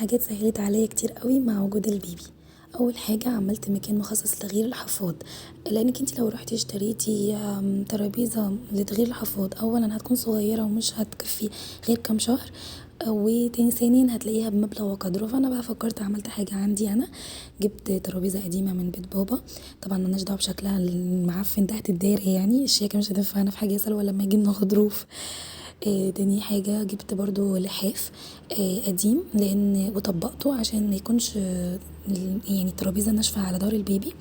حاجات سهلت عليا كتير قوي مع وجود البيبي. اول حاجه عملت مكان مخصص لتغيير الحفاض، لانك انت لو رحتي اشتريتي ترابيزه لتغيير الحفاض اولا هتكون صغيره ومش هتكفي غير كام شهر، وتاني ثانيا هتلاقيها بمبلغ وقدره. فانا بقى فكرت عملت حاجه عندي انا، جبت ترابيزه قديمه من بيت بابا، طبعا ملناش دعوه بشكلها المعفن تحت الداير، يعني الشياكه مش هتنفعنا في حاجه سلوى لما يجي ناخد ظروف. تاني حاجة جبت برضو لحاف قديم لان وطبقته عشان ما يكونش يعني الترابيزة ناشفة على ظهر البيبي.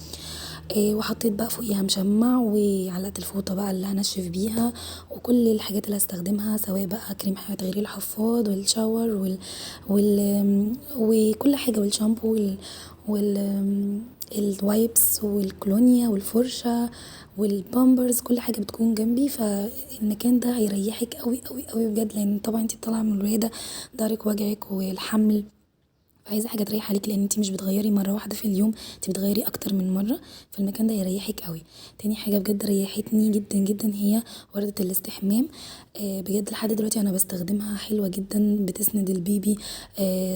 وحطيت بقى فوقيها مشمع وعلقت الفوطة بقى اللي هنشف بيها، وكل الحاجات اللي هستخدمها سواء بقى كريم تغيير الحفاض والشاور وكل حاجة والشامبو الوايبس والكولونيا والفرشة والبامبرز، كل حاجة بتكون جنبي. فالمكان ده هيريحك قوي قوي قوي بجد، لان طبعا انتي طالعة من الولادة ضهرك وجعك والحمل، عايزه حاجه تريح عليكي لان انتي مش بتغيري مره واحده في اليوم، انتي بتغيري اكتر من مره. فالمكان ده هيريحك قوي. تاني حاجه بجد ريحتني جدا جدا هي ورده الاستحمام. بجد لحد دلوقتي انا بستخدمها، حلوه جدا بتسند البيبي.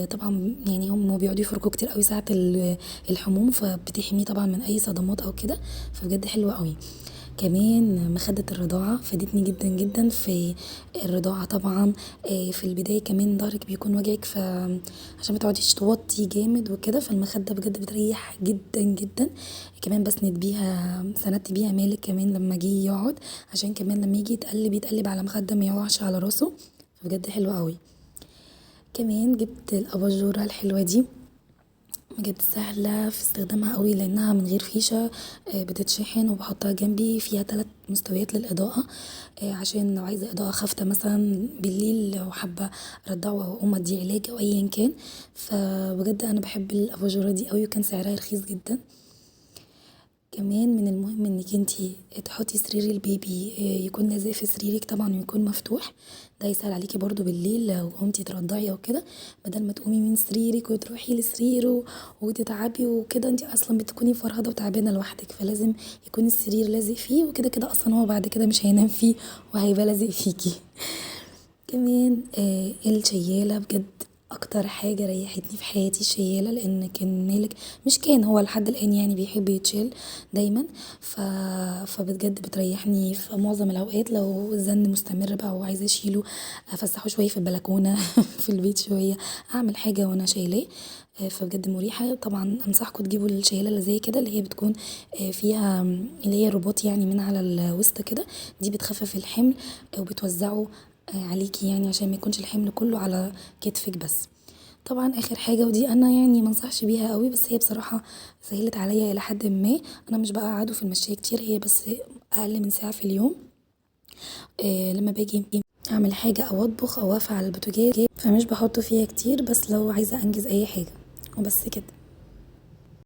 طبعا يعني هم بيقعدوا يفركوا كتير قوي ساعه الحموم، فبتحميه طبعا من اي صدمات او كده، فبجد حلوه قوي. كمان مخدة الرضاعة فادتني جدا جدا في الرضاعة طبعا. في البداية كمان ضهرك بيكون وجعك، عشان متقعديش توطي جامد وكده، فالمخدة بجد بتريح جدا جدا. كمان بسند بيها، سندت بيها مالك كمان لما جه يقعد، عشان كمان لما يجي يتقلب على مخدة ما يقعش على راسه، فبجد حلوة قوي. كمان جبت الاباجورة الحلوة دي، بجد سهلة في استخدامها قوي لانها من غير فيشة. بتتشحن وبحطها جنبي، فيها 3 مستويات للاضاءة، عشان لو عايزة اضاءة خافتة مثلا بالليل لو حابة ارضعه او اقوم اديه علاج او ايا كان. فبجد انا بحب الاباجورة دي قوي، وكان سعرها رخيص جدا. كمان من المهم انك انتي تحطي سرير البيبي يكون لازق في سريرك طبعا ويكون مفتوح، ده يسهل عليكي برضو بالليل لو قمتي ترضعي او كده، بدل ما تقومي من سريرك وتروحي لسريره وتتعبي وكده، انتي اصلا بتكوني فرهضة وتعبانة لوحدك، فلازم يكون السرير لازق فيه، وكده كده اصلا هو بعد كده مش هينام فيه وهيبقى لازق فيكي. كمان الشيالة بجد اكتر حاجة ريحتني في حياتي الشيالة، لان كان مالك مش كان هو لحد الان يعني بيحب يتشال دايما. ف... فبجد بتريحني في معظم الاوقات، لو الزن مستمر بقى وعايزة اشيله افسحه شوية في البلكونة في البيت شوية، اعمل حاجة وانا شايلاه. فبجد مريحة. طبعا انصحكم تجيبوا الشيالة اللي زي كده، اللي هي بتكون فيها اللي هي رباط يعني من على الوسط كده، دي بتخفف الحمل وبتوزعه عليكي، يعني عشان ما يكونش الحمل كله على كتفك بس. طبعا اخر حاجة ودي انا يعني منصحش بيها قوي، بس هي بصراحة سهلت عليا الى حد ما، انا مش بقى قعدوا في المشاية كتير، هي بس اقل من ساعة في اليوم. لما باجي اعمل حاجة او اطبخ او اقف على البوتاجاز، فمش بحط فيها كتير، بس لو عايزة انجز اي حاجة وبس كده.